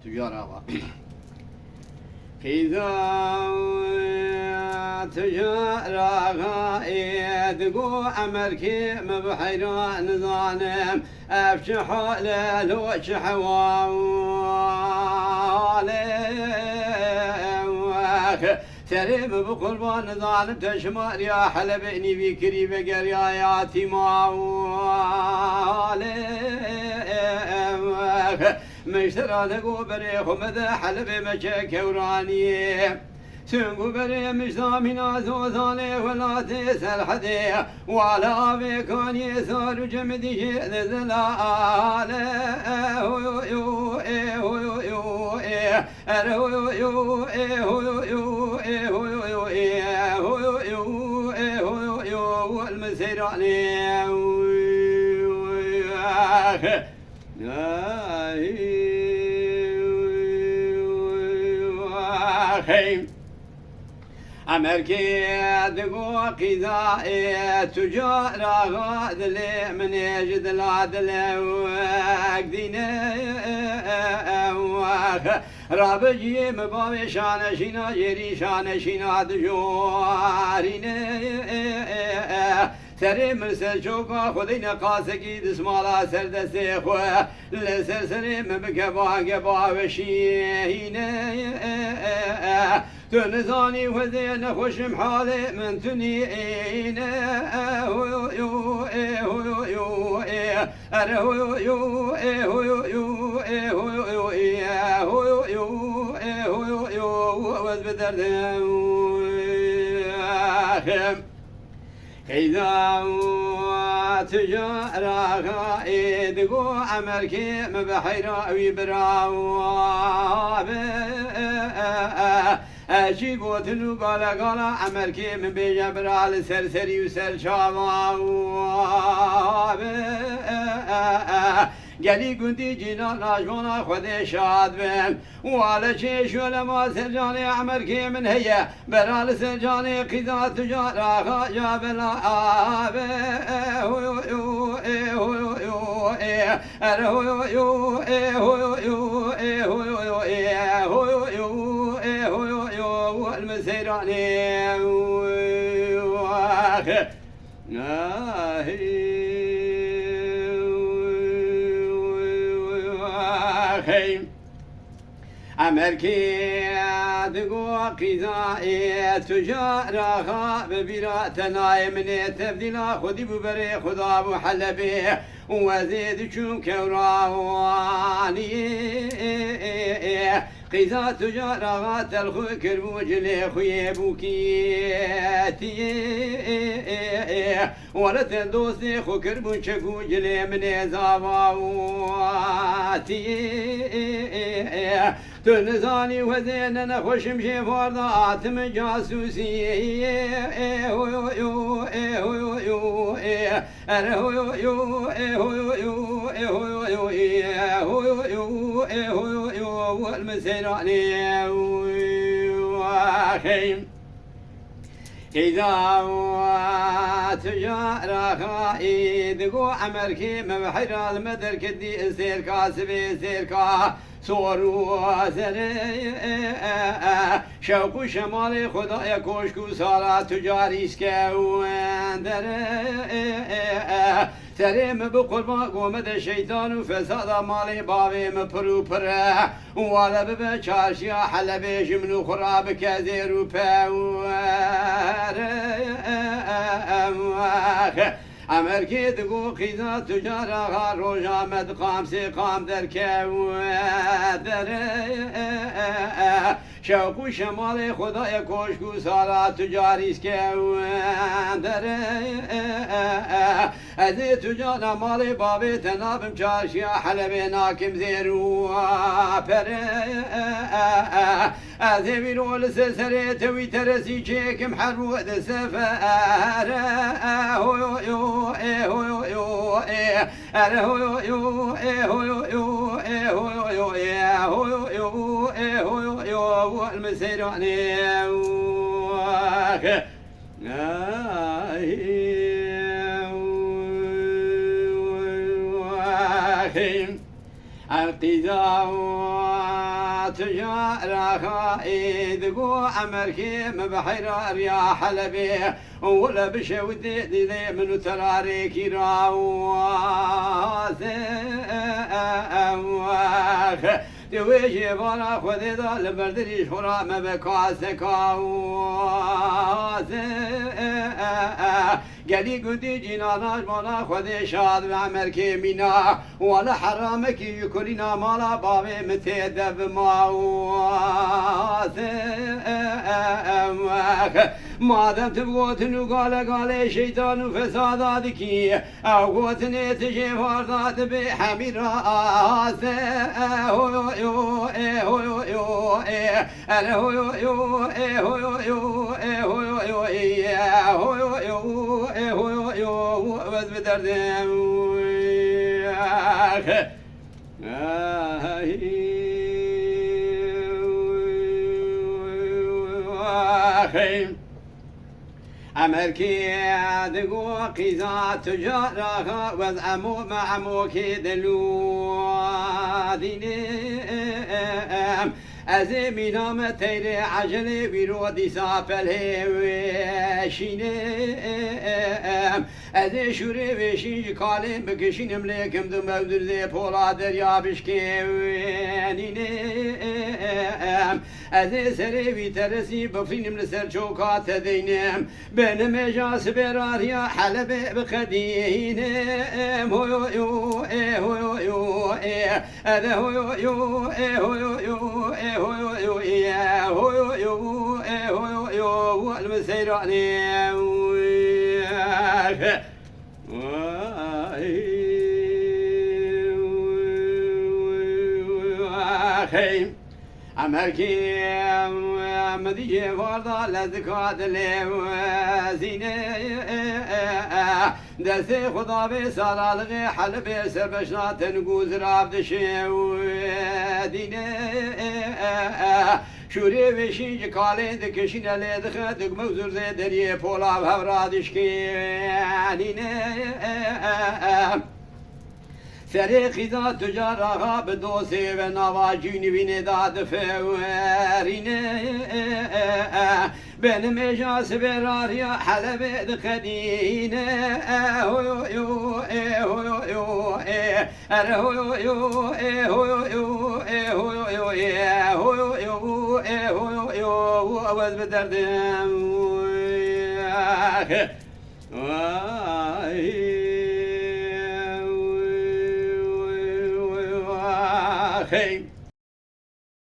تجارة كذا تجارة يدقو أمركي مبحيرا نظانم أفشح للوش حوالي سليم بقربان ظالم تشمار يا حلبني بكري بقر يا ياتي مشترى لقو بريخ ومذا حلب مشاك وراني سنقو بري مشتامنا زوزاني ولا تسأل حدي ولا بكون يسار جمدي ذلالي أمريكي دقو قضاء تجارة غادلي من يجد العدل وقديني رابجي مبابي شانا شينا جري شانا شينا دجواريني سري مرسل شوكا خدينا قاسكي دسمالا سردسي خواه لسر سري مبكبا قبا وشيهيني تنزاني وزين خوشم حالي من تنين إذا تجارة إدقو أمريكي مبحيرا ويبراو أشي قوتنو قالا قالا أمريكي من بيجبرال سرسري وسر شاوا گلی گندی جینا ناجوانا خود شاد بن والا چه شول ما سرجان عمر کی من هي برال سرجان قضا تجارا خاجا بلا آبه أمريكي دقو قضاء تجارة ببيرا تناي من تبديلا خدي ببري خدا بحلبي وزيد شو كوراني قضاء تجارة تلخو كربو جلي خوي بوكيتي ولا تدوسي خو كربو شكو جلي من زاواتي تنزاني وزين نخشم شي فرضات من جاسوسي إذا تجارة خائدقو أمريكي مبحر المدر كدي سيركا سبي سيركا صورو زري شوق شمال خدای کوشکو سالا تجاری سکوان دره سریم بقربان قومد شیطان و فساد مالی باوی مپرو پره والا ببه چارشیا حلبه جمنو خراب کذیر و پوره أمريكي دقو خيزا تجارة روجا مد قام سقام در كوادر شوقو شمال خدای کوشکو سالا تجاریس كوادر ازي تجارة مالي بابي تنابم چارشيا حلبي ناكم زيرو پره ازي بيرو لسسري توي ترسي چيكم حرو دسفر القضاء تجارة خايد قو أمركي مبحر يا حلبي ولا بشودي دي من تراري كراوات دويجي بالا خودي دا لبردريش خورا مبكاسكاوات قالي قدي جناناش بالا خودي شاد وعمركي منا ولا حرامك يكلنا مالا بابي متدب ماوات مادام تبغوتنو قال شيطان فساداتكي او قوتني تجي فردات بحميرات هو يو هو يو انا هو يو هو يو هو يو هو يو بس بدردم أمريكي دقو قيزا تجارها وزعمو معموكي دلو دينام أزمي نام تيري عجلي بيرودي سابل هيوشينام أزي شوري وشين قالي بكشين مليكم دو مودر زي بولا دريا بشكيوينام أزي سري بيترسي بفرين من سر شوكات دينام بين مجاس براريا حلب بخدينام هو يو هو يو هذا هو يو هو يو هو المسير عليه أمريكي مدي فرضا لذكات الوزينة دسي خدا بسالة لغي حلبي سربشنا تنقوز رابد شودينة شوري وشين جكالي دكشين اللي دخدك موزر زي دريه بولا بهورادش كيانينة فريقي ذا تجارها بدوسي ونواجيني بني داد فورينه بين مجاس براريا حلب دخدينه هو يو هو يو هو يو هو يو هو يو أوز بدردم Hey.